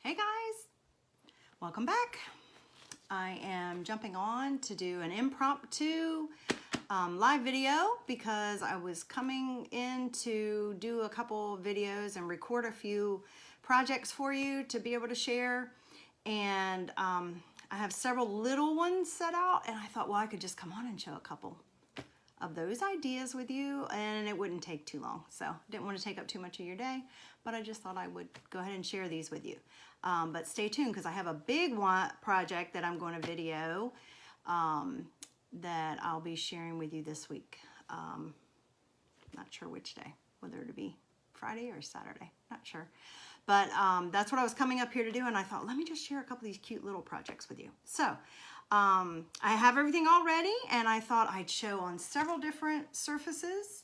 Hey guys, welcome back. I am jumping on to do an impromptu live video because I was coming in to do a couple videos and record a few projects for you to be able to share. And I have several little ones set out, and I thought, well, I could just come on and show a couple of those ideas with you, and it wouldn't take too long. So I didn't want to take up too much of your day, but I just thought I would go ahead and share these with you. But stay tuned because I have a big project that I'm going to video that I'll be sharing with you this week. Not sure which day, whether it be Friday or Saturday, not sure. But that's what I was coming up here to do, and I thought, let me just share a couple of these cute little projects with you. So I have everything all ready, and I thought I'd show on several different surfaces.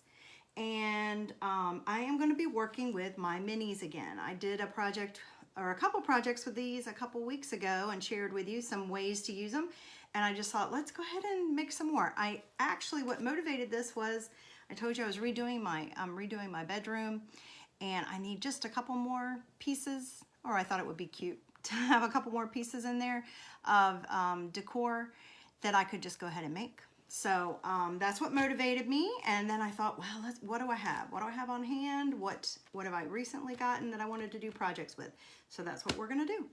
And I am going to be working with my minis again. I did a project or a couple projects with these a couple weeks ago and shared with you some ways to use them. And I just thought, let's go ahead and make some more. What motivated this was, I told you I was redoing my bedroom, and I need just a couple more pieces, or I thought it would be cute to have a couple more pieces in there of decor that I could just go ahead and make. So that's what motivated me. And then I thought, well, what do I have? What do I have on hand? What have I recently gotten that I wanted to do projects with? So that's what we're gonna do.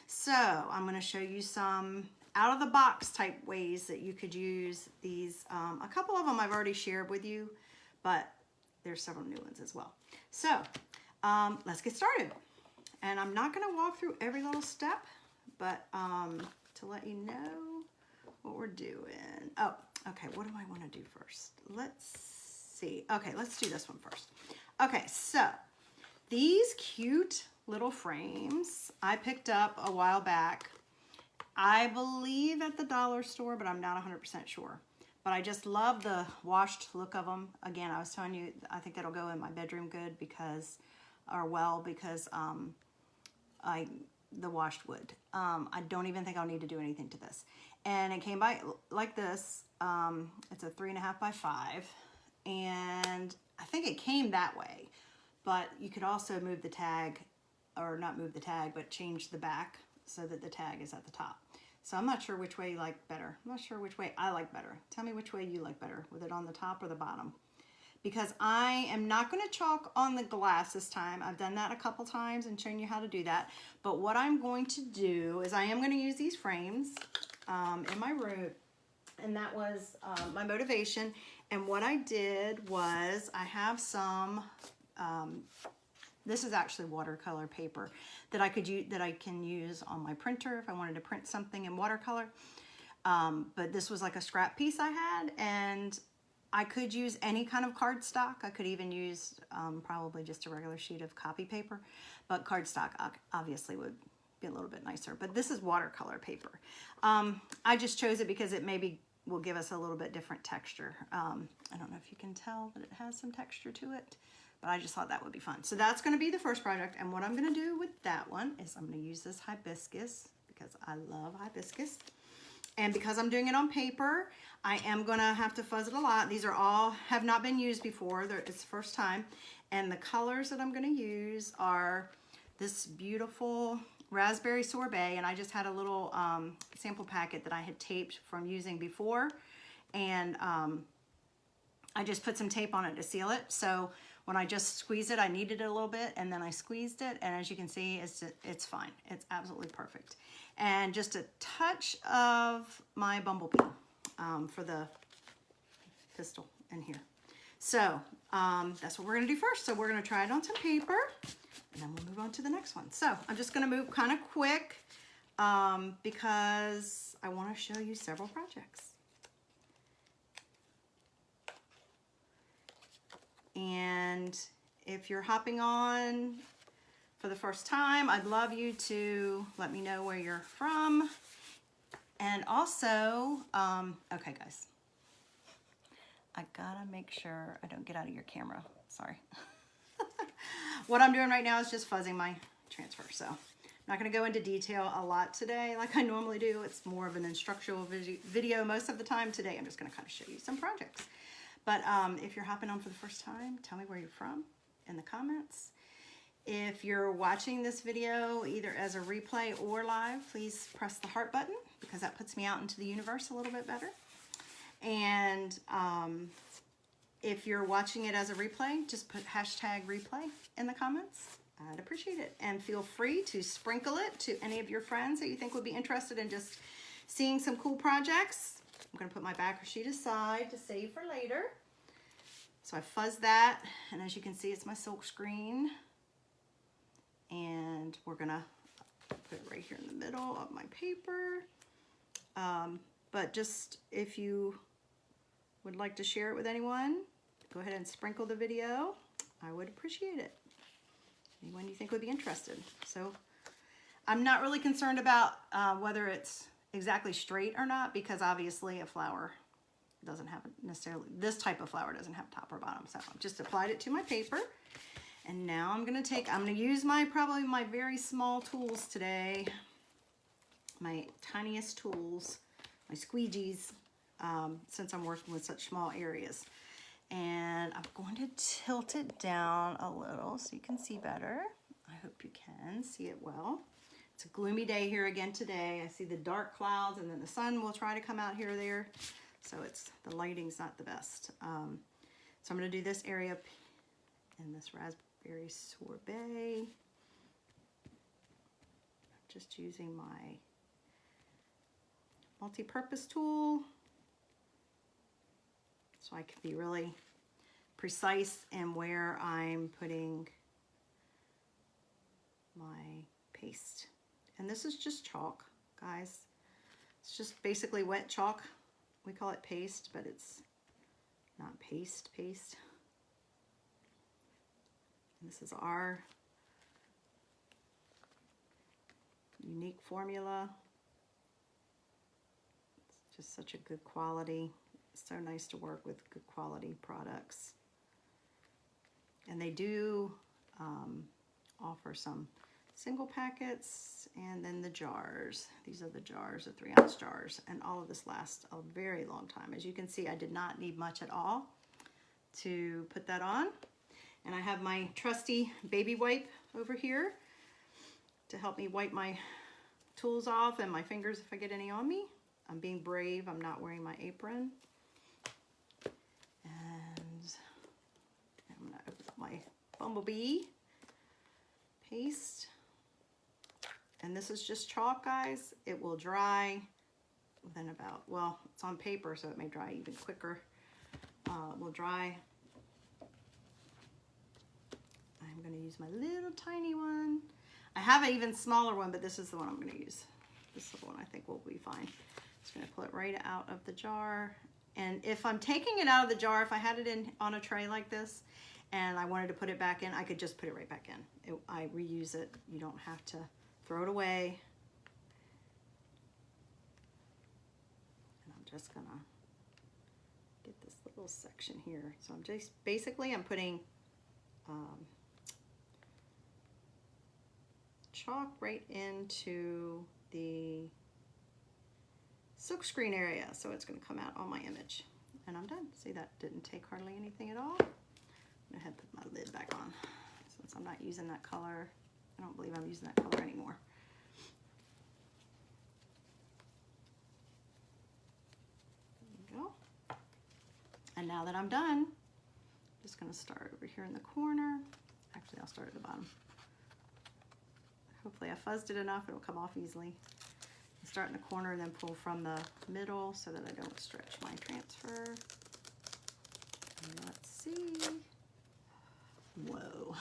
So I'm gonna show you some out of the box type ways that you could use these. A couple of them I've already shared with you, but there's several new ones as well. So let's get started. And I'm not gonna walk through every little step, but to let you know what we're doing. Oh, okay, what do I want to do first? Let's see. Okay, let's do this one first. Okay, so these cute little frames I picked up a while back. I believe at the dollar store, but I'm not 100% sure. But I just love the washed look of them. Again, I was telling you, I think that'll go in my bedroom good because the washed wood. I don't even think I'll need to do anything to this. And it came by like this. It's a 3.5 by 5. And I think it came that way. But you could also move the tag, or not move the tag, but change the back so that the tag is at the top. So I'm not sure which way you like better. I'm not sure which way I like better. Tell me which way you like better, with it on the top or the bottom. Because I am not going to chalk on the glass this time. I've done that a couple times and shown you how to do that. But what I'm going to do is I am going to use these frames in my room. And that was my motivation. And what I did was I have some, this is actually watercolor paper that I can use on my printer if I wanted to print something in watercolor. But this was like a scrap piece I had, and I could use any kind of cardstock. I could even use probably just a regular sheet of copy paper, but cardstock obviously would be a little bit nicer. But this is watercolor paper. I just chose it because it maybe will give us a little bit different texture. I don't know if you can tell that it has some texture to it, but I just thought that would be fun. So that's going to be the first project. And what I'm going to do with that one is I'm going to use this hibiscus because I love hibiscus. And because I'm doing it on paper, I am going to have to fuzz it a lot. These are all have not been used before. It's the first time. And the colors that I'm going to use are this beautiful raspberry sorbet. And I just had a little sample packet that I had taped from using before. And I just put some tape on it to seal it. So when I just squeezed it, I kneaded it a little bit, and then I squeezed it. And as you can see, it's fine. It's absolutely perfect. And just a touch of my bumblebee for the pistol in here. So that's what we're gonna do first. So we're gonna try it on some paper, and then we'll move on to the next one. So I'm just gonna move kind of quick because I wanna show you several projects. And if you're hopping on for the first time, I'd love you to let me know where you're from. And also, okay guys, I gotta make sure I don't get out of your camera, sorry. What I'm doing right now is just fuzzing my transfer, so I'm not gonna go into detail a lot today like I normally do. It's more of an instructional video most of the time. Today I'm just gonna kind of show you some projects. But if you're hopping on for the first time, tell me where you're from in the comments. If you're watching this video either as a replay or live, please press the heart button because that puts me out into the universe a little bit better. And if you're watching it as a replay, just put hashtag replay in the comments. I'd appreciate it. And feel free to sprinkle it to any of your friends that you think would be interested in just seeing some cool projects. I'm going to put my backer sheet aside to save for later. So I fuzzed that, and as you can see, it's my silk screen. And we're going to put it right here in the middle of my paper. But just if you would like to share it with anyone, go ahead and sprinkle the video. I would appreciate it. Anyone you think would be interested. So I'm not really concerned about whether it's exactly straight or not, because obviously a flower doesn't have necessarily, this type of flower doesn't have top or bottom. So I've just applied it to my paper. And now I'm going to use probably my very small tools today. My tiniest tools, my squeegees, since I'm working with such small areas. And I'm going to tilt it down a little so you can see better. I hope you can see it well. It's a gloomy day here again today. I see the dark clouds, and then the sun will try to come out here or there. So the lighting's not the best. So I'm going to do this area in this raspberry sorbet. Just using my multi-purpose tool, so I can be really precise in where I'm putting my paste. And this is just chalk, guys. It's just basically wet chalk. We call it paste, but it's not paste. And this is our unique formula. It's just such a good quality. It's so nice to work with good quality products. And they do offer some single packets, and then the jars. These are the jars, the 3-ounce jars, and all of this lasts a very long time. As you can see, I did not need much at all to put that on. And I have my trusty baby wipe over here to help me wipe my tools off and my fingers if I get any on me. I'm being brave. I'm not wearing my apron. And I'm going to open up my Bumblebee paste. And this is just chalk, guys. It will dry within about, well, it's on paper, so it may dry even quicker. It will dry. I'm going to use my little tiny one. I have an even smaller one, but this is the one I'm going to use. This little one I think will be fine. Just going to pull it right out of the jar. And if I'm taking it out of the jar, if I had it on a tray like this and I wanted to put it back in, I could just put it right back in. I reuse it. You don't have to throw it away. And I'm just going to get this little section here. So I'm just basically I'm putting chalk right into the silk screen area, so it's going to come out on my image. And I'm done. See, that didn't take hardly anything at all. I'm going to have to put my lid back on since I'm not using that color. I don't believe I'm using that color anymore. There we go. And now that I'm done, I'm just going to start over here in the corner. Actually, I'll start at the bottom. Hopefully I fuzzed it enough, it'll come off easily. Start in the corner and then pull from the middle so that I don't stretch my transfer. And let's see. Whoa.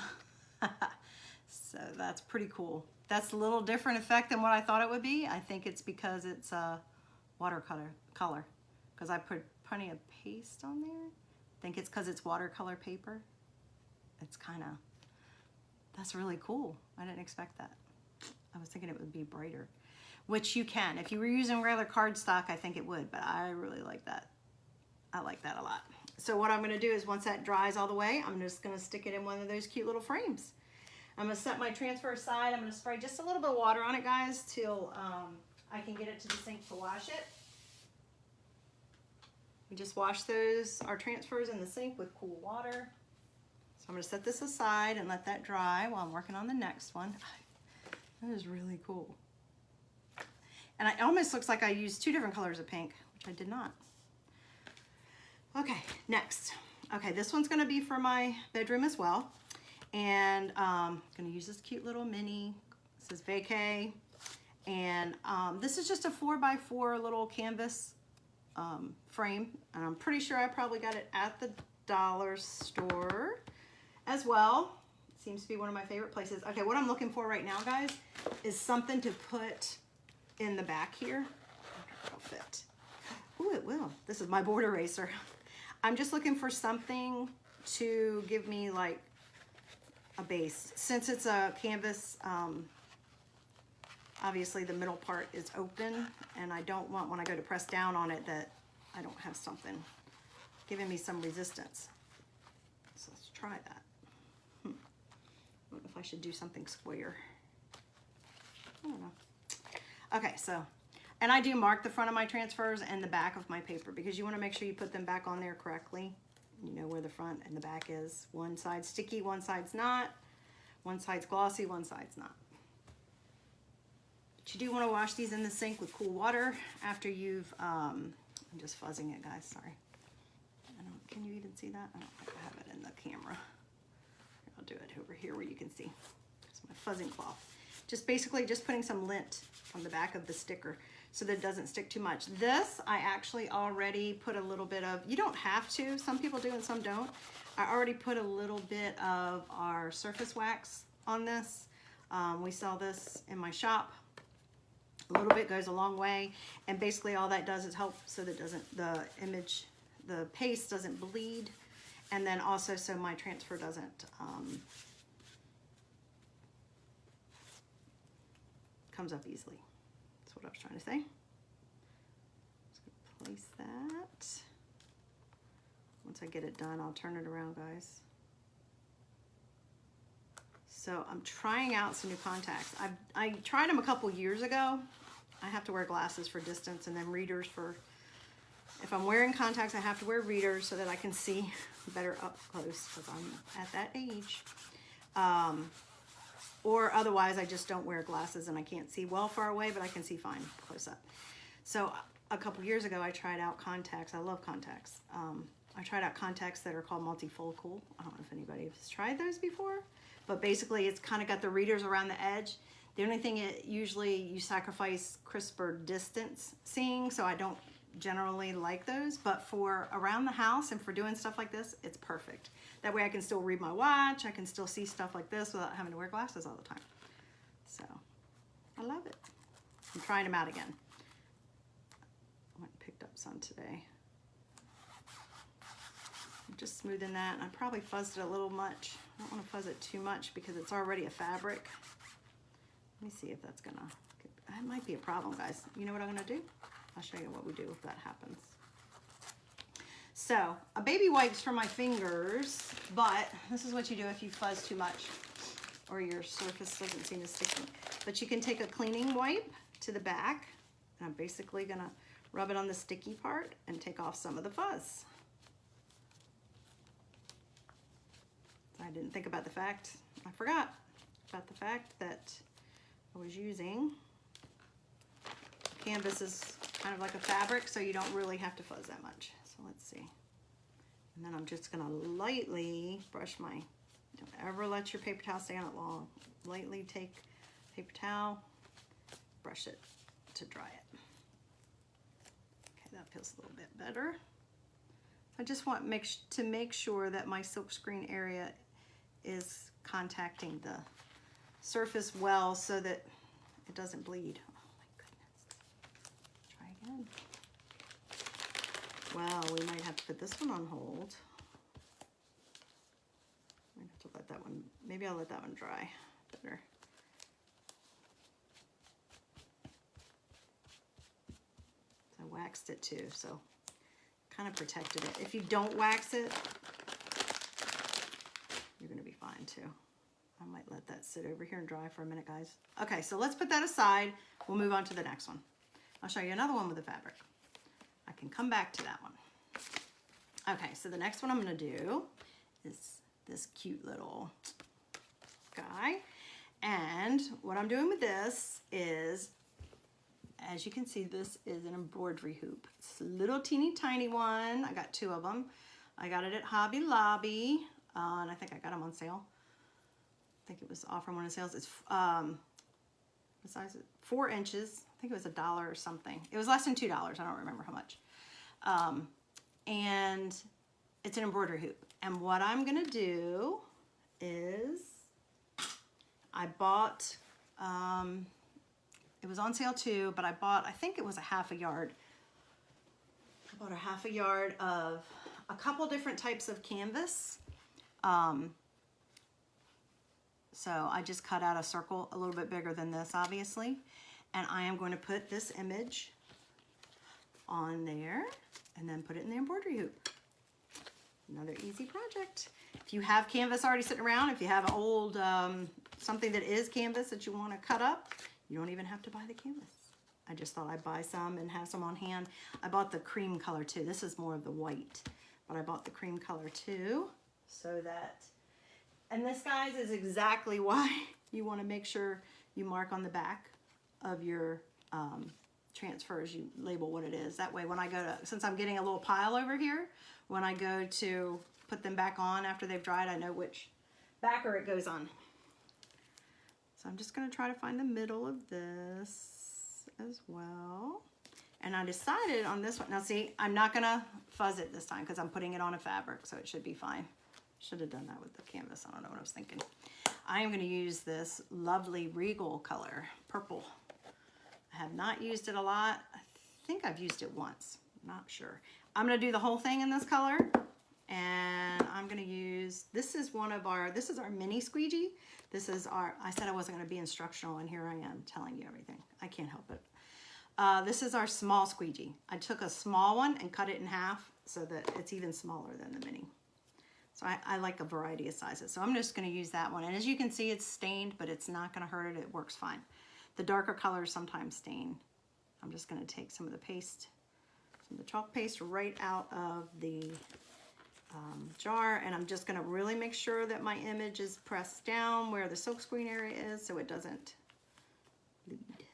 So that's pretty cool. That's a little different effect than what I thought it would be. I think it's because it's a watercolor because I put plenty of paste on there. I think it's because it's watercolor paper. It's that's really cool. I didn't expect that. I was thinking it would be brighter, which you can. If you were using regular cardstock, I think it would, but I really like that. I like that a lot. So what I'm gonna do is once that dries all the way, I'm just gonna stick it in one of those cute little frames. I'm gonna set my transfer aside. I'm gonna spray just a little bit of water on it, guys, till I can get it to the sink to wash it. We just wash our transfers in the sink with cool water. So I'm gonna set this aside and let that dry while I'm working on the next one. That is really cool. And it almost looks like I used 2 different colors of pink, which I did not. Okay, next. Okay, this one's gonna be for my bedroom as well. And I'm gonna use this cute little mini, it says Vacay. And this is just a 4x4 little canvas frame. And I'm pretty sure I probably got it at the dollar store as well. It seems to be one of my favorite places. Okay, what I'm looking for right now, guys, is something to put in the back here. It'll fit. Ooh, it will. This is my board eraser. I'm just looking for something to give me like a base. Since it's a canvas, obviously the middle part is open, and I don't want, when I go to press down on it, that I don't have something giving me some resistance. So let's try that. I don't know if I should do something square. I don't know. Okay, so, and I do mark the front of my transfers and the back of my paper, because you want to make sure you put them back on there correctly. You know where the front and the back is. One side's sticky, one side's not. One side's glossy, one side's not. But you do want to wash these in the sink with cool water after you've, I'm just fuzzing it, guys, sorry. Can you even see that? I don't think I have it in the camera. I'll do it over here where you can see. It's my fuzzing cloth. Just basically just putting some lint on the back of the sticker so that it doesn't stick too much. This, I actually already put a little bit of, you don't have to, some people do and some don't. I already put a little bit of our surface wax on this. We sell this in my shop. A little bit goes a long way, and basically all that does is help so that the paste doesn't bleed, and then also so my transfer doesn't comes up easily. That's what I was trying to say. Just gonna place that. Once I get it done, I'll turn it around, guys. So I'm trying out some new contacts. I tried them a couple years ago. I have to wear glasses for distance and then readers for, if I'm wearing contacts, I have to wear readers so that I can see better up close, because I'm at that age. Or otherwise, I just don't wear glasses and I can't see well far away, but I can see fine close up. So a couple years ago, I tried out contacts. I love contacts. I tried out contacts that are called multifocal. I don't know if anybody has tried those before, but basically it's kind of got the readers around the edge. The only thing, usually you sacrifice crisper distance seeing, so I don't generally like those, but for around the house and for doing stuff like this, it's perfect. That way I can still read my watch, I can still see stuff like this without having to wear glasses all the time. So, I love it. I'm trying them out again. I went and picked up some today. I'm just smoothing that, and I probably fuzzed it a little much. I don't want to fuzz it too much because it's already a fabric. Let me see if that's gonna, that might be a problem, guys. You know what I'm gonna do? I'll show you what we do if that happens. So, a baby wipes for my fingers, but this is what you do if you fuzz too much or your surface doesn't seem as sticky. But you can take a cleaning wipe to the back, and I'm basically gonna rub it on the sticky part and take off some of the fuzz. I didn't think about the fact, I forgot about the fact that I was using canvas is kind of like a fabric, so you don't really have to fuzz that much. So let's see. And then I'm just gonna lightly brush my, don't ever let your paper towel stay on it long. Lightly take paper towel, brush it to dry it. Okay, that feels a little bit better. I just want to make sure that my silkscreen area is contacting the surface well so that it doesn't bleed. Again. Well, we might have to put this one on hold. I might have to let that one, maybe I'll let that one dry better. I waxed it too, so kind of protected it. If you don't wax it, you're gonna be fine too. I might let that sit over here and dry for a minute, guys. Okay, so let's put that aside. We'll move on to the next one. I'll show you another one with a fabric. I can come back to that one. Okay, so the next one I'm gonna do is this cute little guy. And what I'm doing with this is, as you can see, this is an embroidery hoop. It's a little teeny tiny one. I got 2 of them. I got it at Hobby Lobby, and I think I got them on sale. I think it was offering one of the sales. It's what size is it? 4 inches. I think it was $1 or something. It was less than $2. I don't remember how much. And it's an embroidery hoop. And what I'm gonna do is I bought, it was on sale too, but I bought, I think it was a half a yard. I bought a half a yard of a couple different types of canvas. So I just cut out a circle a little bit bigger than this, obviously. And I am going to put this image on there and then put it in the embroidery hoop. Another easy project. If you have canvas already sitting around, if you have an old, something that is canvas that you want to cut up, you don't even have to buy the canvas. I just thought I'd buy some and have some on hand. I bought the cream color too. This is more of the white, but I bought the cream color too, so that, and this, guys, is exactly why you want to make sure you mark on the back of your transfers, you label what it is. That way when I go to, since I'm getting a little pile over here, when I go to put them back on after they've dried, I know which backer it goes on. So I'm just going to try to find the middle of this as well. And I decided on this one, now see, I'm not going to fuzz it this time because I'm putting it on a fabric, so it should be fine. Should have done that with the canvas. I don't know what I was thinking. I am going to use this lovely Regal color, purple. I have not used it a lot. I think I've used it once. Not sure. I'm going to do the whole thing in this color. And I'm going to use, this is our mini squeegee. This is our, I said I wasn't going to be instructional, and here I am telling you everything. I can't help it. This is our small squeegee. I took a small one and cut it in half so that it's even smaller than the mini. So I like a variety of sizes. So I'm just going to use that one. And as you can see, it's stained, but it's not going to hurt it. It works fine. The darker colors sometimes stain. I'm just going to take some of the paste, some of the chalk paste right out of the jar, and I'm just going to really make sure that my image is pressed down where the silkscreen area is so it doesn't bleed.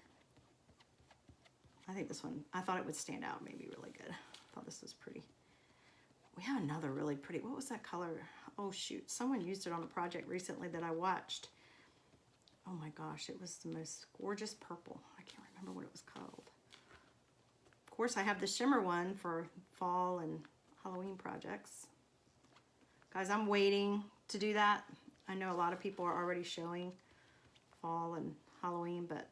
I think this one, I thought it would stand out maybe really good. I thought this was pretty. We have another really pretty, what was that color? Oh shoot, someone used it on a project recently that I watched. Oh my gosh, it was the most gorgeous purple. I can't remember what it was called. Of course, I have the shimmer one for fall and Halloween projects. Guys, I'm waiting to do that. I know a lot of people are already showing fall and Halloween, but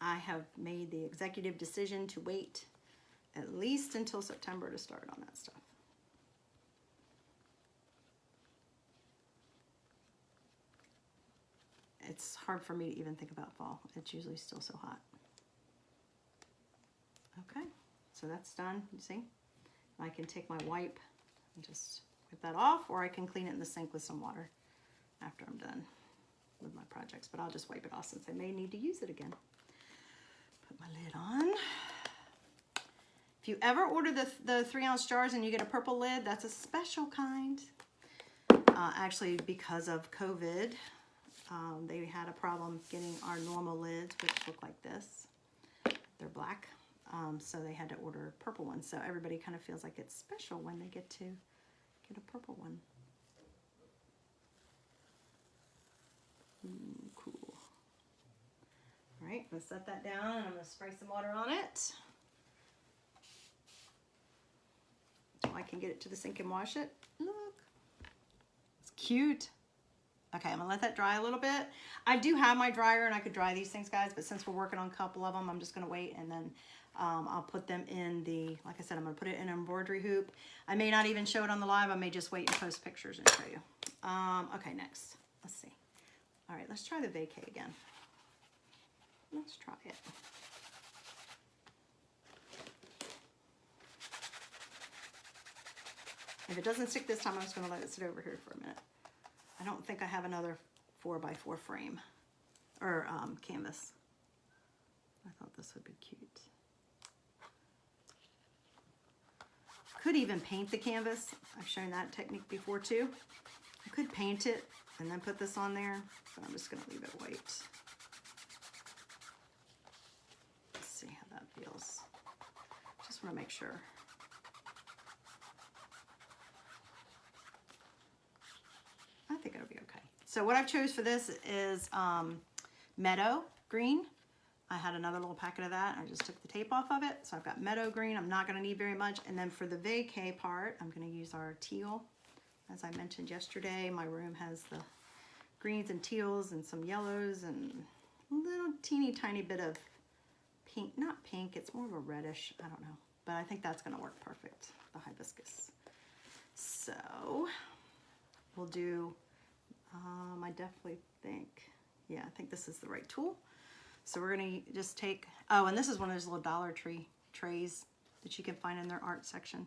I have made the executive decision to wait at least until September to start on that stuff. It's hard for me to even think about fall. It's usually still so hot. Okay, so that's done, you see? I can take my wipe and just wipe that off, or I can clean it in the sink with some water after I'm done with my projects, but I'll just wipe it off since I may need to use it again. Put my lid on. If you ever order the 3-ounce jars and you get a purple lid, that's a special kind. Actually, because of COVID, they had a problem getting our normal lids, which look like this. They're black, so they had to order purple ones. So everybody kind of feels like it's special when they get to get a purple one. Cool. All right, I'm gonna set that down and I'm gonna spray some water on it so I can get it to the sink and wash it. Look, it's cute. Okay, I'm gonna let that dry a little bit. I do have my dryer and I could dry these things, guys, but since we're working on a couple of them, I'm just gonna wait, and then I'll put them in the, like I said, I'm gonna put it in an embroidery hoop. I may not even show it on the live. I may just wait and post pictures and show you. Okay, next, let's see. All right, let's try the vacay again. Let's try it. If it doesn't stick this time, I'm just gonna let it sit over here for a minute. I don't think I have another 4x4 frame or canvas. I thought this would be cute. Could even paint the canvas. I've shown that technique before too. I could paint it and then put this on there, but I'm just gonna leave it white. Let's see how that feels. Just wanna make sure. I think it'll be okay. So what I've chose for this is Meadow Green. I had another little packet of that. I just took the tape off of it. So I've got Meadow Green. I'm not gonna need very much. And then for the vacay part, I'm gonna use our teal. As I mentioned yesterday, my room has the greens and teals and some yellows and a little teeny tiny bit of pink. Not pink, it's more of a reddish, I don't know. But I think that's gonna work perfect, the hibiscus. So we'll do, I definitely think, yeah, I think this is the right tool. So we're gonna just take, oh, and this is one of those little Dollar Tree trays that you can find in their art section.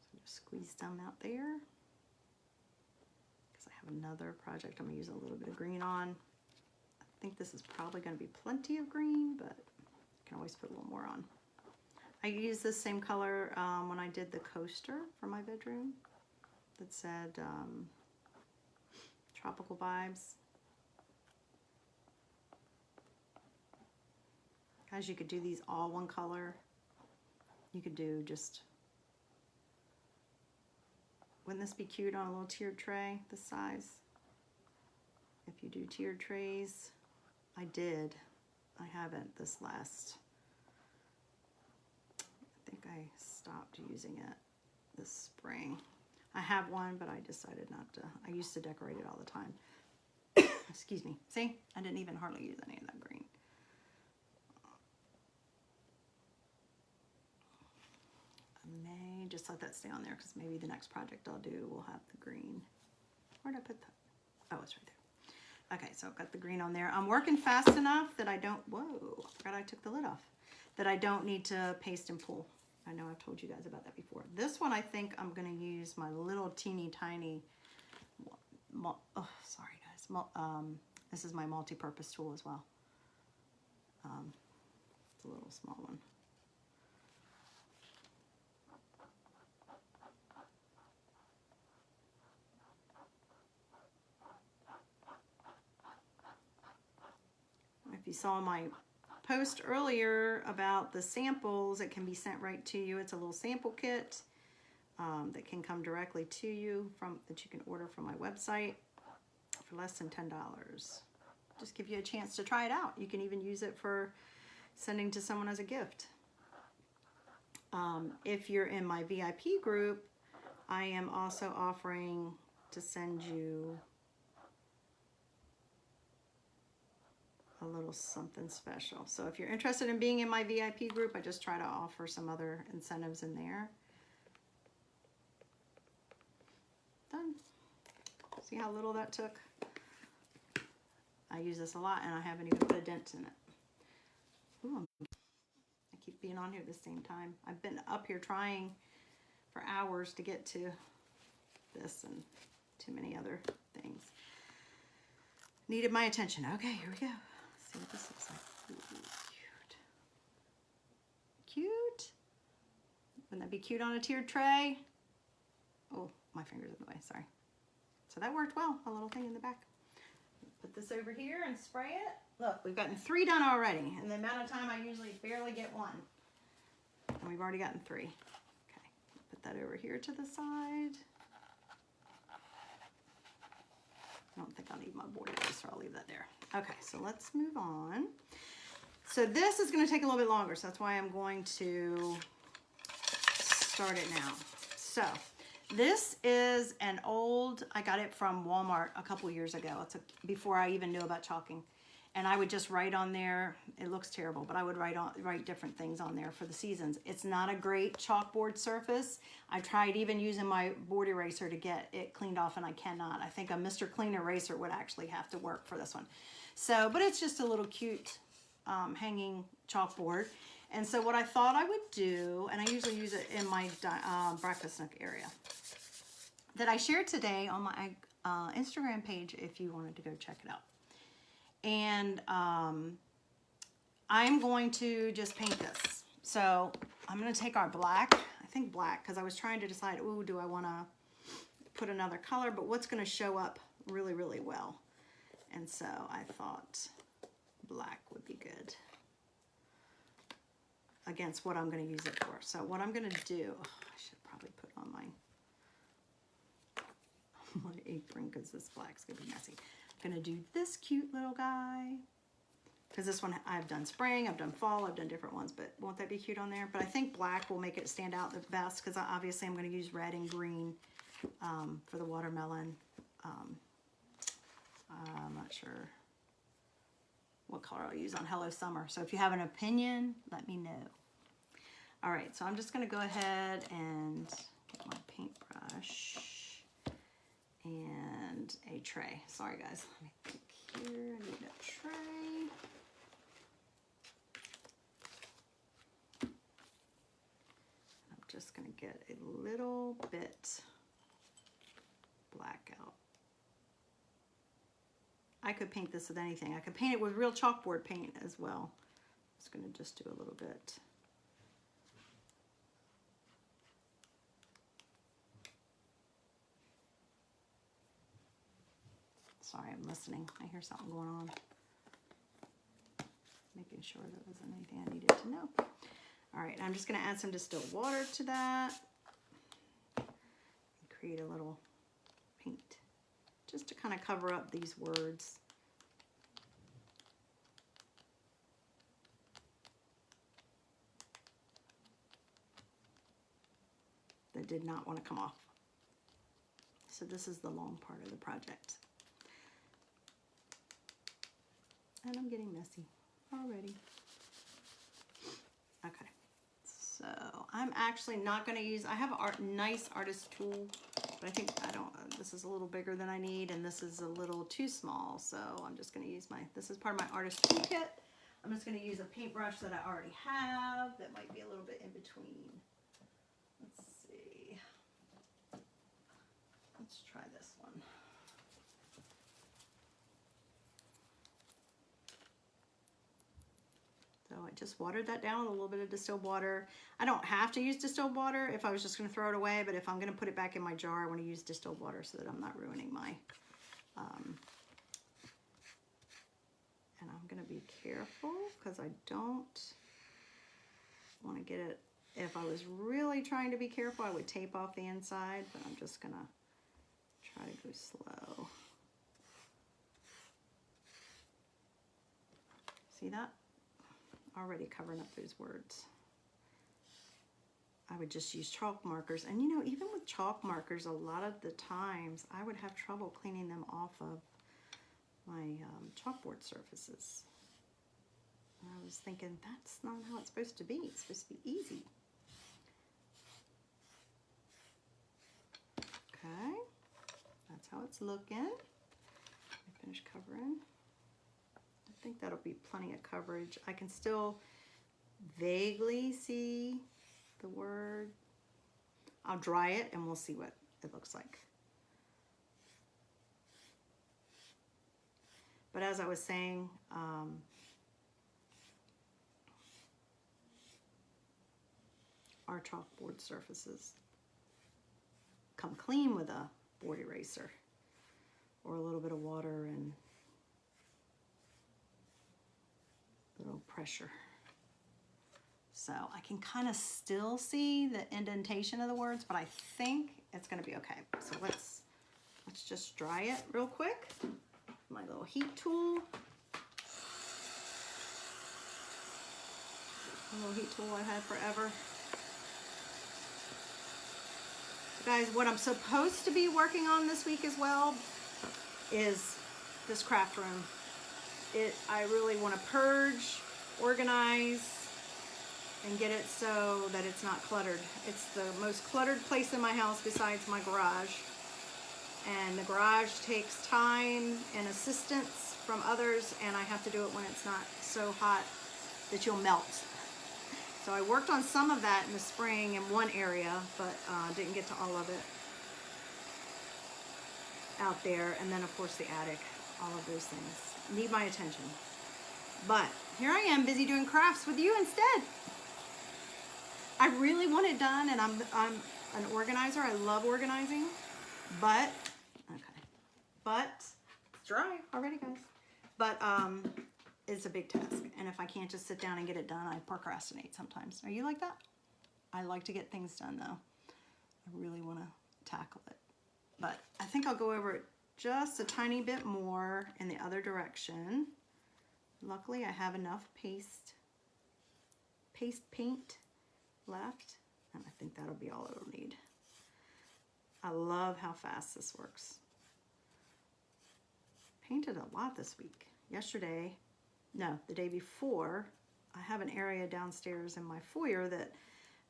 So just squeeze some out there. Because I have another project I'm gonna use a little bit of green on. I think this is probably gonna be plenty of green, but I can always put a little more on. I used this same color when I did the coaster for my bedroom that said Tropical Vibes. Guys, you could do these all one color. You could do just, wouldn't this be cute on a little tiered tray this size? If you do tiered trays, I did. I haven't this last, I think I stopped using it this spring. I have one, but I decided not to. I used to decorate it all the time. Excuse me. See, I didn't even hardly use any of that green. I may just let that stay on there because maybe the next project I'll do will have the green. Where'd I put that? Oh, it's right there. Okay, so I've got the green on there. I'm working fast enough that I don't, whoa, I forgot I took the lid off, that I don't need to paste and pull. I know I've told you guys about that before. This one, I think I'm gonna use my little teeny tiny, oh, sorry guys. This is my multi-purpose tool as well. It's a little small one. If you saw my post earlier about the samples, it can be sent right to you. It's a little sample kit that can come directly to you that you can order from my website for less than $10. Just give you a chance to try it out. You can even use it for sending to someone as a gift. If you're in my VIP group, I am also offering to send you a little something special. So if you're interested in being in my VIP group, I just try to offer some other incentives in there. Done. See how little that took? I use this a lot and I haven't even put a dent in it. Ooh, I keep being on here at the same time. I've been up here trying for hours to get to this and too many other things. Needed my attention. Okay, here we go. See what this looks like. Ooh, cute. Cute. Wouldn't that be cute on a tiered tray? Oh, my finger's in the way, sorry. So that worked well, a little thing in the back. Put this over here and spray it. Look, we've gotten 3 done already. And the amount of time I usually barely get 1. And we've already gotten 3. Okay, put that over here to the side. I don't think I'll need my border eraser, I'll leave that there. Okay, so let's move on. So this is gonna take a little bit longer, so that's why I'm going to start it now. So this is an old, I got it from Walmart a couple years ago. It's before I even knew about chalking. And I would just write on there, it looks terrible, but I would write different things on there for the seasons. It's not a great chalkboard surface. I tried even using my board eraser to get it cleaned off and I cannot. I think a Mr. Clean eraser would actually have to work for this one. So, but it's just a little cute hanging chalkboard. And so what I thought I would do, and I usually use it in my breakfast nook area, that I shared today on my Instagram page if you wanted to go check it out. And I'm going to just paint this. So I'm going to take our black, I think black, because I was trying to decide, ooh, do I want to put another color, but what's going to show up really, really well. And so I thought black would be good against what I'm going to use it for. So what I'm going to do, I should probably put on my apron because this black's going to be messy. I'm going to do this cute little guy because this one I've done spring, I've done fall, I've done different ones, but won't that be cute on there? But I think black will make it stand out the best because obviously I'm going to use red and green for the watermelon. I'm not sure what color I'll use on Hello Summer. So if you have an opinion, let me know. All right, so I'm just going to go ahead and get my paintbrush and a tray. Sorry guys, let me think here. I need a tray. I'm just going to get a little bit black out. I could paint this with anything. I could paint it with real chalkboard paint as well. I'm just going to just do a little bit. Sorry, I'm listening. I hear something going on. Making sure there wasn't anything I needed to know. All right, I'm just going to add some distilled water to that. And create a little paint just to kind of cover up these words. That did not want to come off. So this is the long part of the project. And I'm getting messy already. Okay, so I'm actually not going to use, I have a nice artist tool, but I think this is a little bigger than I need, and this is a little too small, so I'm just going to use this is part of my artist toolkit. I'm just going to use a paintbrush that I already have that might be a little bit in between. Let's see. Let's try this one. So I just watered that down with a little bit of distilled water. I don't have to use distilled water if I was just going to throw it away, but if I'm going to put it back in my jar, I want to use distilled water so that I'm not ruining my, and I'm going to be careful because I don't want to get it. If I was really trying to be careful, I would tape off the inside, but I'm just going to try to go slow. See that? Already covering up those words. I would just use chalk markers, and you know, even with chalk markers, a lot of the times I would have trouble cleaning them off of my chalkboard surfaces. And I was thinking, that's not how it's supposed to be. It's supposed to be easy. Okay, that's how it's looking. Finish covering. I think that'll be plenty of coverage. I can still vaguely see the word. I'll dry it and we'll see what it looks like. But as I was saying, our chalkboard surfaces come clean with a board eraser or a little bit of water and little pressure. So I can kind of still see the indentation of the words, but I think it's going to be okay. So let's just dry it real quick. My little heat tool. A little heat tool I had forever. Guys, what I'm supposed to be working on this week as well is this craft room. I really want to purge, organize, and get it so that it's not cluttered. It's the most cluttered place in my house besides my garage. And the garage takes time and assistance from others, and I have to do it when it's not so hot that you'll melt. So I worked on some of that in the spring in one area, but didn't get to all of it out there. And then of course the attic, all of those things need my attention. But here I am busy doing crafts with you instead. I really want it done, and I'm an organizer. I love organizing, but it's dry already, guys. But it's a big task, and if I can't just sit down and get it done, I procrastinate sometimes. Are you like that? I like to get things done, though. I really want to tackle it, but I think I'll go over it just a tiny bit more in the other direction. Luckily, I have enough paste paint left, and I think that'll be all it'll need. I love how fast this works. Painted a lot this week. Yesterday, no, the day before, I have an area downstairs in my foyer that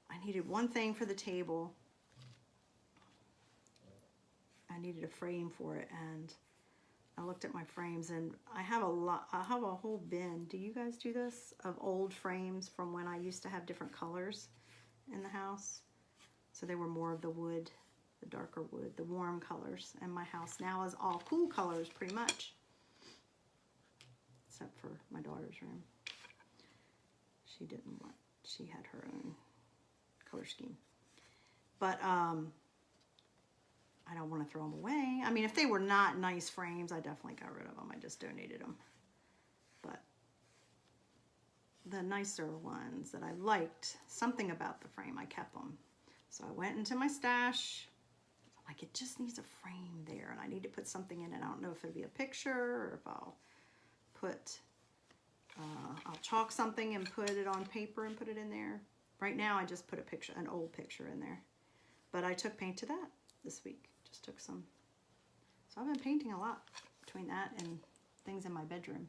I needed one thing for the table. I needed a frame for it, and I looked at my frames, and I have a whole bin. Do you guys do this? Of old frames from when I used to have different colors in the house. So they were more of the wood, the darker wood, the warm colors. And my house now is all cool colors pretty much. Except for my daughter's room. She had her own color scheme. But I don't want to throw them away. I mean, if they were not nice frames, I definitely got rid of them. I just donated them. But the nicer ones that I liked, something about the frame, I kept them. So I went into my stash. Like, it just needs a frame there, and I need to put something in it. I don't know if it'll be a picture or if I'll chalk something and put it on paper and put it in there. Right now, I just put a picture, an old picture in there. But I took paint to that this week. Just took some. So I've been painting a lot between that and things in my bedroom.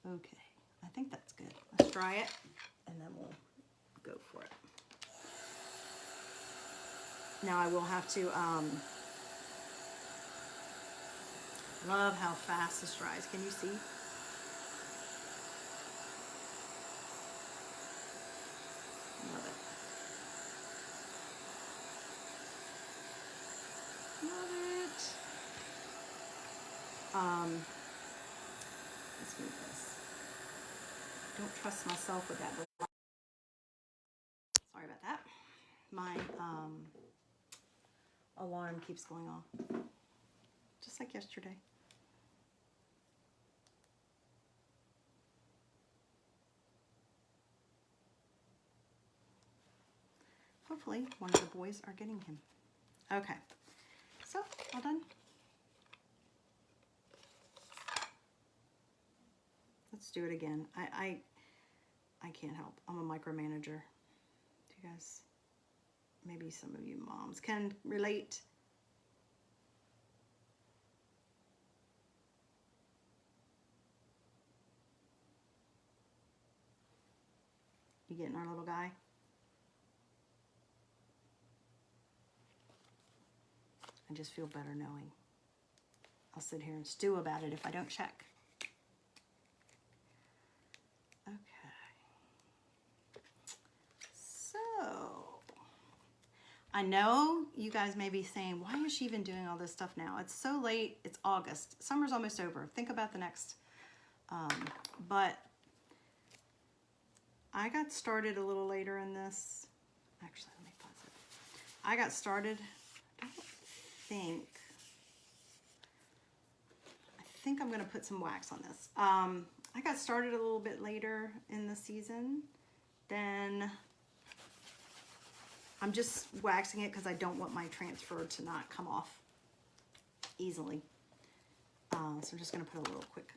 Okay, I think that's good. Let's dry it, and then we'll go for it. Now I will have to, love how fast this dries. Can you see? Love it. Love it. Let's move this. Don't trust myself with that. Sorry about that. My alarm keeps going off, just like yesterday. Hopefully one of the boys are getting him. Okay, so all done. Let's do it again. I can't help. I'm a micromanager. Do you guys, maybe some of you moms can relate. You getting our little guy? I just feel better knowing. I'll sit here and stew about it if I don't check. Okay. So, I know you guys may be saying, why is she even doing all this stuff now? It's so late. It's August. Summer's almost over. Think about the next. But I got started a little later in this. Actually, let me pause it. I got started, I think I'm going to put some wax on this. I got started a little bit later in the season. Then I'm just waxing it because I don't want my transfer to not come off easily. So I'm just going to put a little quick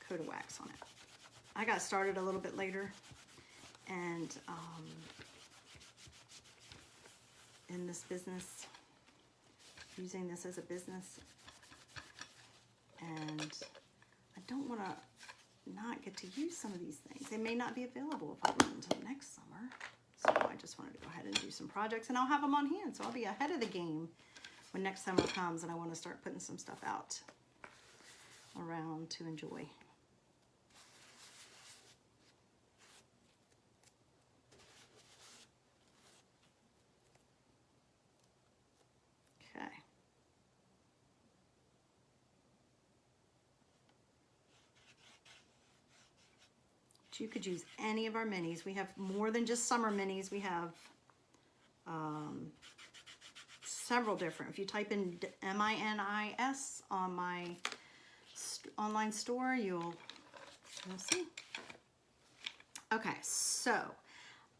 coat of wax on it. I got started a little bit later, and in this business, using this as a business, and I don't want to not get to use some of these things. They may not be available if I wait until next summer, so I just wanted to go ahead and do some projects, and I'll have them on hand, so I'll be ahead of the game when next summer comes and I want to start putting some stuff out around to enjoy. Okay. you could use any of our minis. We have more than just summer minis. We have several different. If you type in MINIS on my online store, you'll see. Okay, so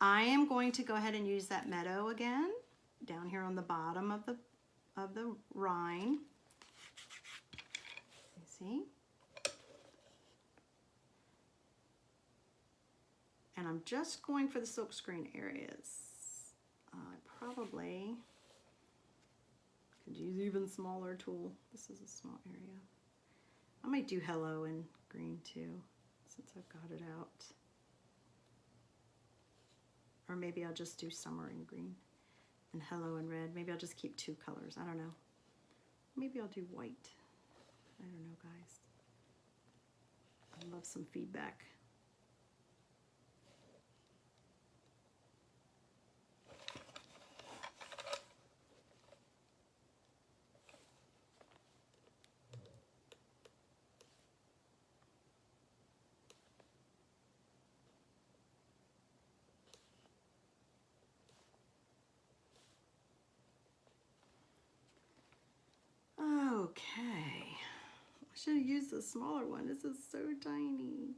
I am going to go ahead and use that meadow again down here on the bottom of the rind. You see? And I'm just going for the silkscreen areas. I probably could use even smaller tool. This is a small area. I might do hello in green too, since I've got it out. Or maybe I'll just do summer in green and hello in red. Maybe I'll just keep two colors. I don't know. Maybe I'll do white. I don't know, guys. I'd love some feedback. Okay, I should have used the smaller one. This is so tiny.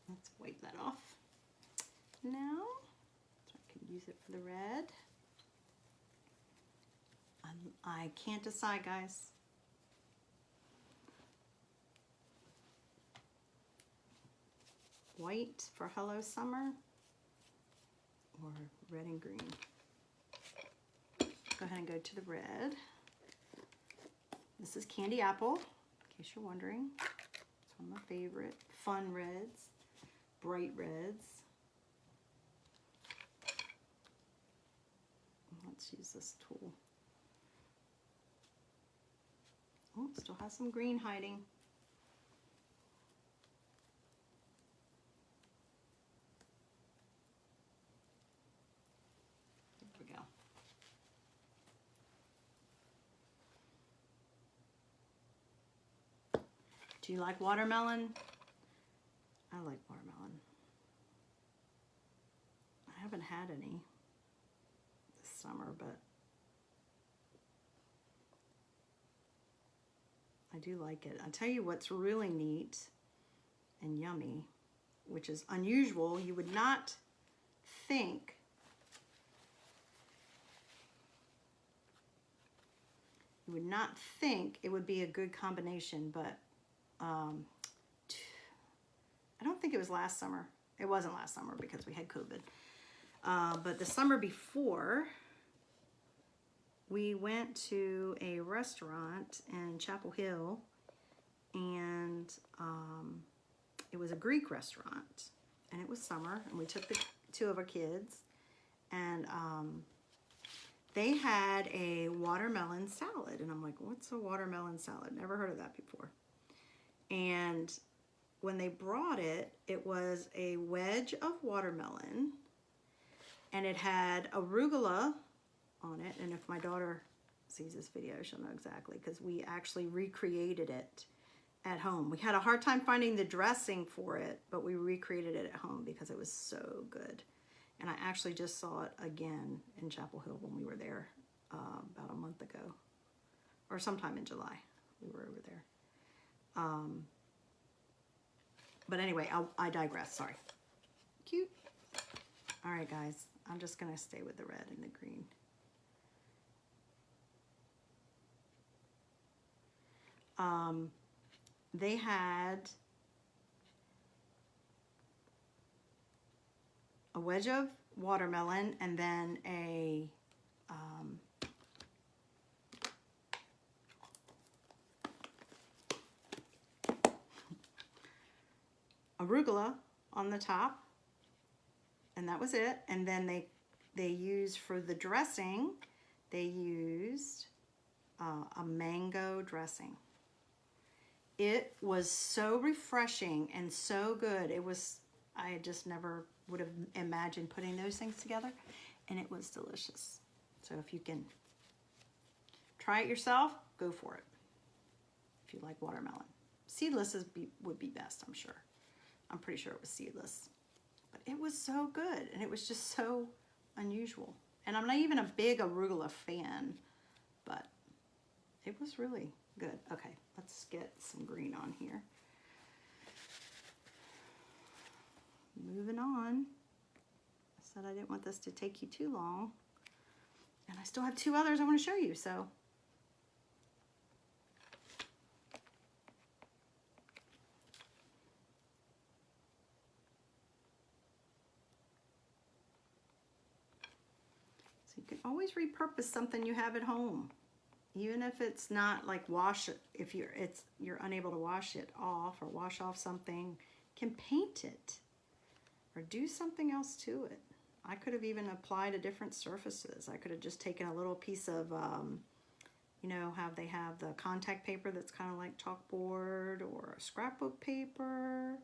Let's wipe that off now, so I can use it for the red. I can't decide, guys. White for Hello Summer or red and green. Go ahead and go to the red. This is Candy Apple, in case you're wondering. It's one of my favorite fun reds, bright reds. Let's use this tool. Oh, it still has some green hiding. There we go. Do you like watermelon? I like watermelon. I haven't had any this summer, but I do like it. I'll tell you what's really neat and yummy, which is unusual. You would not think it would be a good combination, but I don't think it was last summer. It wasn't last summer because we had COVID. But the summer before, we went to a restaurant in Chapel Hill, and it was a Greek restaurant, and it was summer, and we took the two of our kids, and they had a watermelon salad, and I'm like, what's a watermelon salad? Never heard of that before. And when they brought it, it was a wedge of watermelon, and it had arugula on it. And if my daughter sees this video, she'll know exactly, because we actually recreated it at home. We had a hard time finding the dressing for it, but we recreated it at home because it was so good. And I actually just saw it again in Chapel Hill when we were there about a month ago, or sometime in July. We were over there. But anyway, I digress. Sorry. Cute. All right, guys. I'm just going to stay with the red and the green. They had a wedge of watermelon and then a arugula on the top, and that was it. And then they used, for the dressing, they used a mango dressing. It was so refreshing and so good. It was, I just never would have imagined putting those things together, and it was delicious. So if you can try it yourself, go for it. If you like watermelon. Seedless would be best, I'm sure. I'm pretty sure it was seedless. But it was so good, and it was just so unusual. And I'm not even a big arugula fan, but it was really good. Okay, let's get some green on here. Moving on. I said I didn't want this to take you too long. And I still have two others I want to show you, so. So you can always repurpose something you have at home. Even if it's not like wash it, if you're unable to wash it off or wash off something, you can paint it or do something else to it. I could have even applied to different surfaces. I could have just taken a little piece of, you know, how they have the contact paper that's kind of like chalkboard, or a scrapbook paper,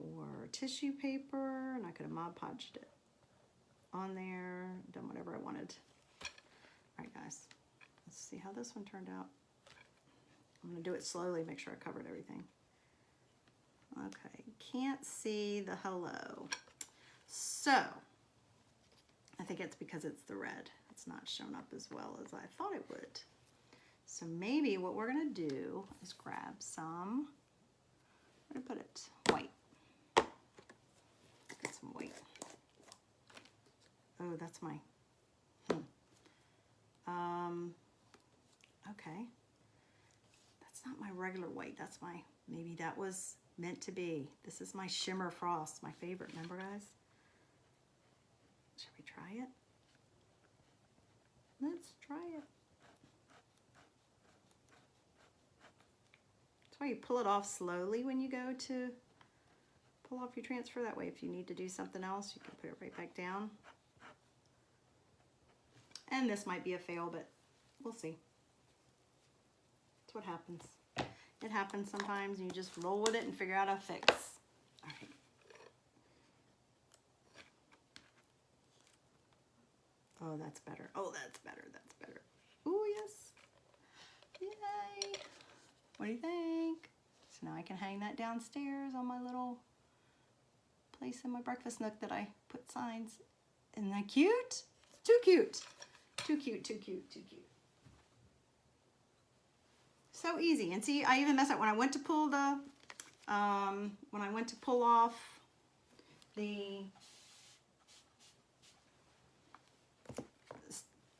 or tissue paper, and I could have Mod Podged it on there, done whatever I wanted. All right, guys. Let's see how this one turned out. I'm going to do it slowly, make sure I covered everything. Okay, can't see the hello. So, I think it's because it's the red. It's not shown up as well as I thought it would. So maybe what we're going to do is grab some, where to put it? White. Get some white. Oh, that's my, okay. That's not my regular white. That's my, maybe that was meant to be. This is my Shimmer Frost, my favorite. Remember, guys? Should we try it? Let's try it. That's why you pull it off slowly when you go to pull off your transfer. That way, if you need to do something else, you can put it right back down. And this might be a fail, but we'll see. That's what happens. It happens sometimes, and you just roll with it and figure out a fix. All right. Oh, that's better. Oh, that's better. That's better. Oh, yes. Yay. What do you think? So now I can hang that downstairs on my little place in my breakfast nook that I put signs. Isn't that cute? Too cute. Too cute, too cute, too cute. So easy. And see, I even messed up when I went to pull the, when I went to pull off the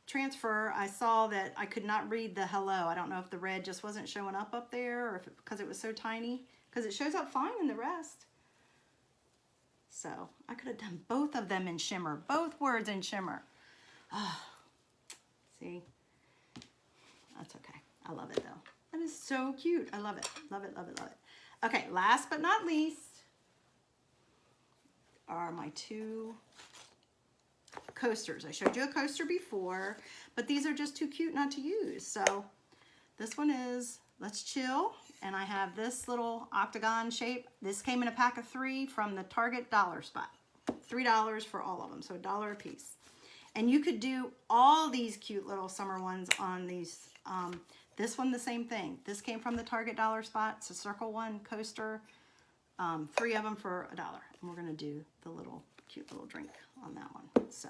transfer, I saw that I could not read the hello. I don't know if the red just wasn't showing up there, or if because it was so tiny, because it shows up fine in the rest. So I could have done both of them in shimmer, both words in shimmer. Oh, see, that's okay. I love it though. That is so cute. I love it. Love it, love it, love it. Okay, last but not least are my two coasters. I showed you a coaster before, but these are just too cute not to use. So this one is Let's Chill, and I have this little octagon shape. This came in a pack of 3 from the Target dollar spot. $3 for all of them, so $1 a piece. And you could do all these cute little summer ones on these. This one, the same thing. This came from the Target dollar spot. It's a circle one coaster. 3 of them for $1. And we're gonna do the little cute little drink on that one. So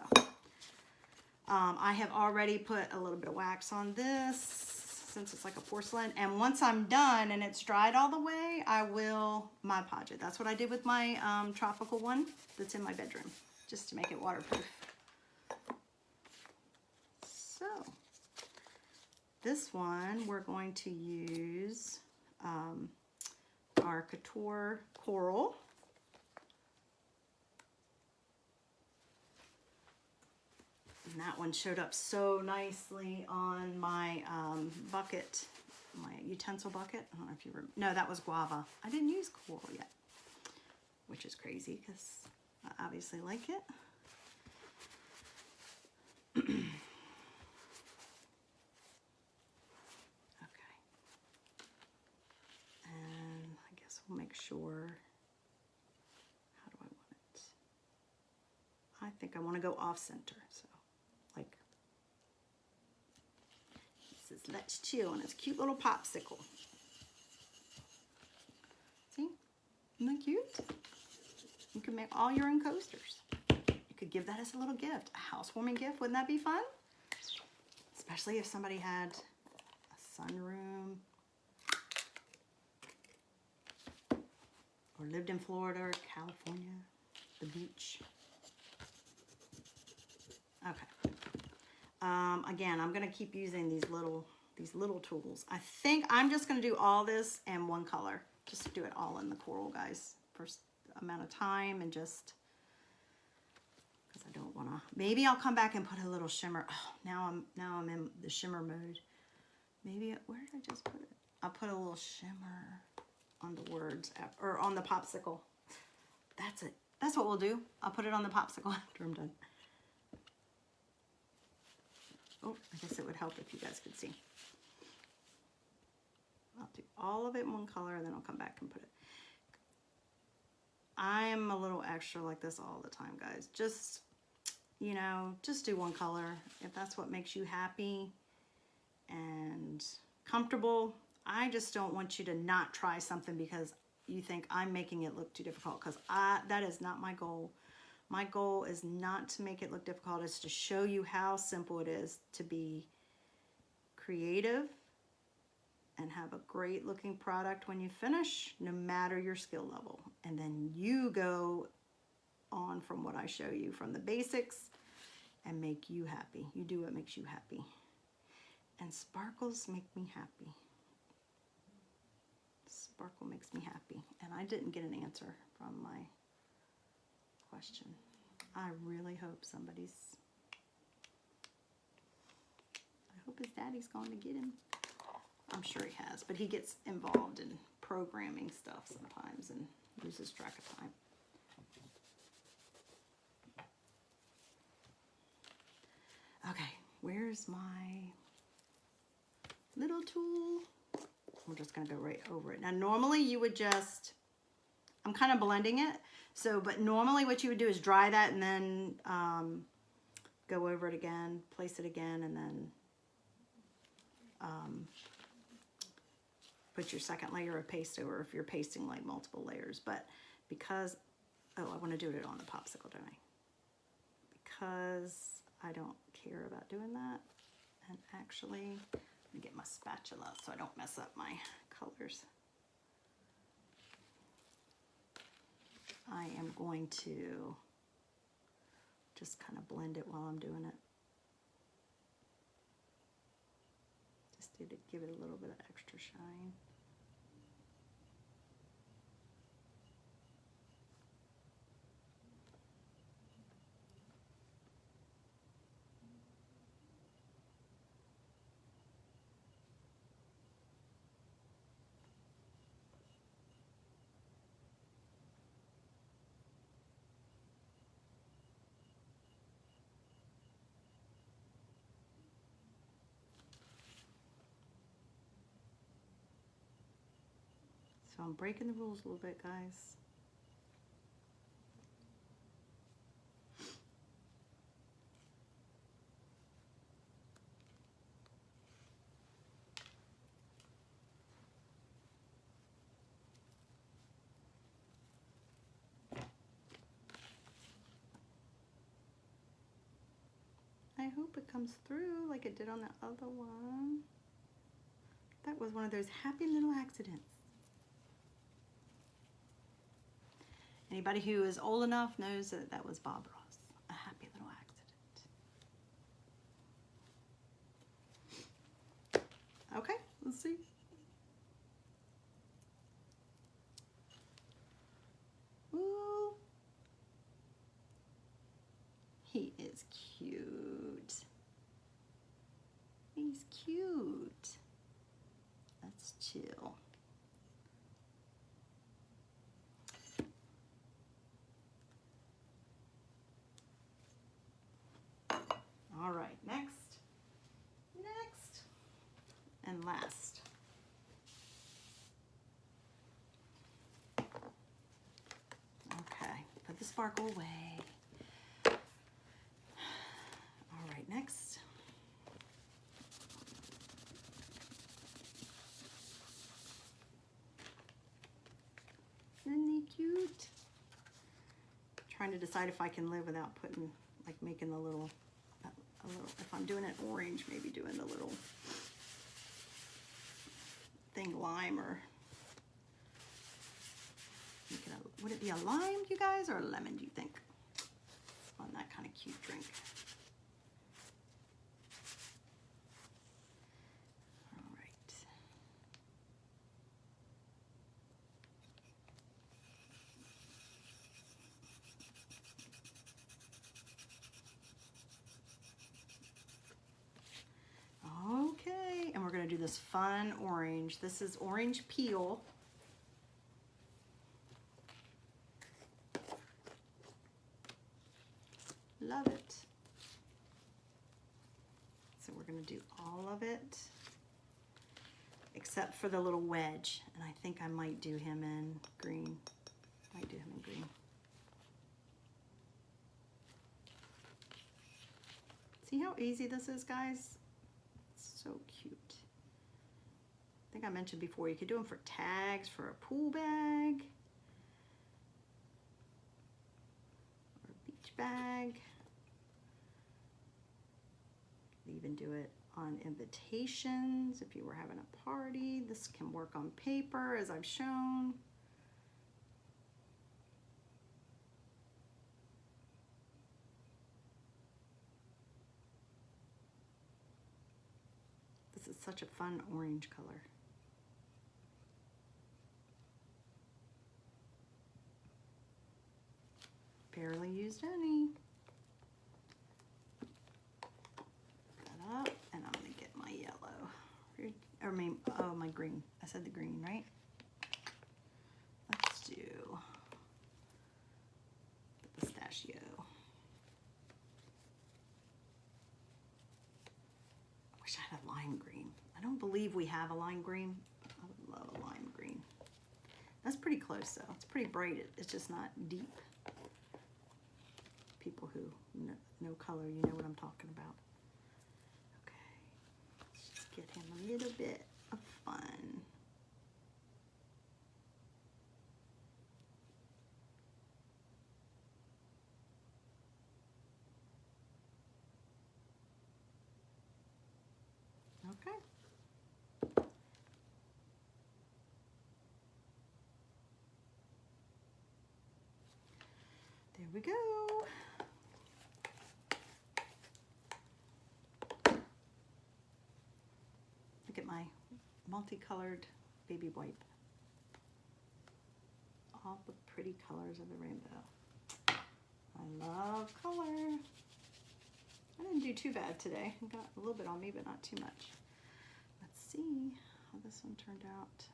I have already put a little bit of wax on this since it's like a porcelain. And once I'm done and it's dried all the way, I will Mod Podge it. That's what I did with my tropical one that's in my bedroom, just to make it waterproof. So this one, we're going to use our Couture Coral. And that one showed up so nicely on my bucket, my utensil bucket. I don't know if you remember. No, that was guava. I didn't use coral yet, which is crazy because I obviously like it. We'll make sure. How do I want it? I think I want to go off center. So like, this is Let's Chill and it's a cute little popsicle. See? Isn't that cute? You can make all your own coasters. You could give that as a little gift, a housewarming gift. Wouldn't that be fun? Especially if somebody had a sunroom or lived in Florida or California, the beach. Okay. Again, I'm gonna keep using these little tools. I think I'm just gonna do all this in one color. Just do it all in the coral, guys, for amount of time, and just because I don't want to. Maybe I'll come back and put a little shimmer. Oh, now I'm in the shimmer mode. Maybe where did I just put it? I'll put a little shimmer on the words or on the popsicle. That's it. That's what we'll do. I'll put it on the popsicle after I'm done. Oh, I guess it would help if you guys could see. I'll do all of it in one color and then I'll come back and put it. I'm a little extra like this all the time, guys. Just, you know, just do one color if that's what makes you happy and comfortable. I just don't want you to not try something because you think I'm making it look too difficult, because that is not my goal. My goal is not to make it look difficult. It's to show you how simple it is to be creative and have a great looking product when you finish, no matter your skill level. And then you go on from what I show you, from the basics, and make you happy. You do what makes you happy. And sparkles make me happy. Sparkle makes me happy. And I didn't get an answer from my question. I really hope I hope his daddy's going to get him. I'm sure he has, but he gets involved in programming stuff sometimes and loses track of time. Okay, where's my little tool? We're just gonna go right over it. Now, normally you would just, I'm kind of blending it. So, but normally what you would do is dry that and then go over it again, place it again, and then put your second layer of paste over if you're pasting like multiple layers. But because, oh, I want to do it on the popsicle, don't I? Because I don't care about doing that. And actually, let me get my spatula so I don't mess up my colors. I am going to just kind of blend it while I'm doing it. Just to give it a little bit of extra shine. So I'm breaking the rules a little bit, guys. I hope it comes through like it did on the other one. That was one of those happy little accidents. Anybody who is old enough knows that that was Bob Ross, a happy little accident. Okay, let's see. Ooh. He is cute. He's cute. Let's chill. All right, next, and last. sparkle away. All right, next. Isn't he cute? Trying to decide if I can live without putting, like making the little, if I'm doing it orange, maybe doing the little thing lime, or make it a, would it be a lime, you guys, or a lemon, do you think? On that kind of cute drink. All right. Okay, and we're going to do this fun orange. This is orange peel. Love it. So we're going to do all of it except for the little wedge, and I think I might do him in green. Might do him in green. See how easy this is, guys? So cute. I think I mentioned before, you could do them for tags, for a pool bag, or a beach bag. You could even do it on invitations if you were having a party. This can work on paper, as I've shown. This is such a fun orange color. Barely used any. Put that up, and I'm gonna get my yellow. Or my green. I said the green, right? Let's do the pistachio. I wish I had a lime green. I don't believe we have a lime green. I would love a lime green. That's pretty close though. It's pretty bright. It's just not deep. People who know color, you know what I'm talking about. Okay, let's just get him a little bit of fun. Okay. There we go. Look at my multicolored baby wipe. All the pretty colors of the rainbow. I love color. I didn't do too bad today. I got a little bit on me, but not too much. Let's see how this one turned out.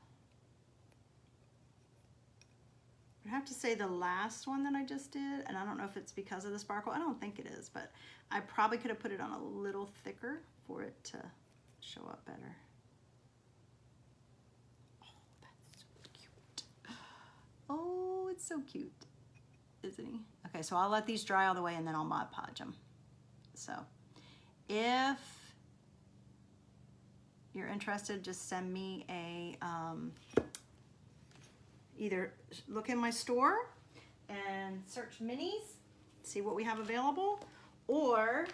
I have to say the last one that I just did, and I don't know if it's because of the sparkle. I don't think it is, but I probably could have put it on a little thicker for it to show up better. Oh, that's so cute. Oh, it's so cute, isn't he? Okay, so I'll let these dry all the way, and then I'll Mod Podge them. So if you're interested, just send me a, either look in my store and search minis, see what we have available, or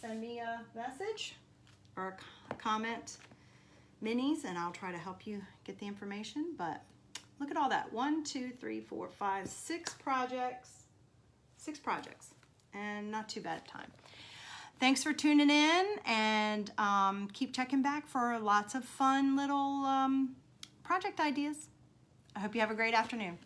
send me a message or a comment, minis, and I'll try to help you get the information. But look at all that. 1, 2, 3, 4, 5, 6 projects. 6 projects, and not too bad time. Thanks for tuning in, and keep checking back for lots of fun little project ideas. I hope you have a great afternoon.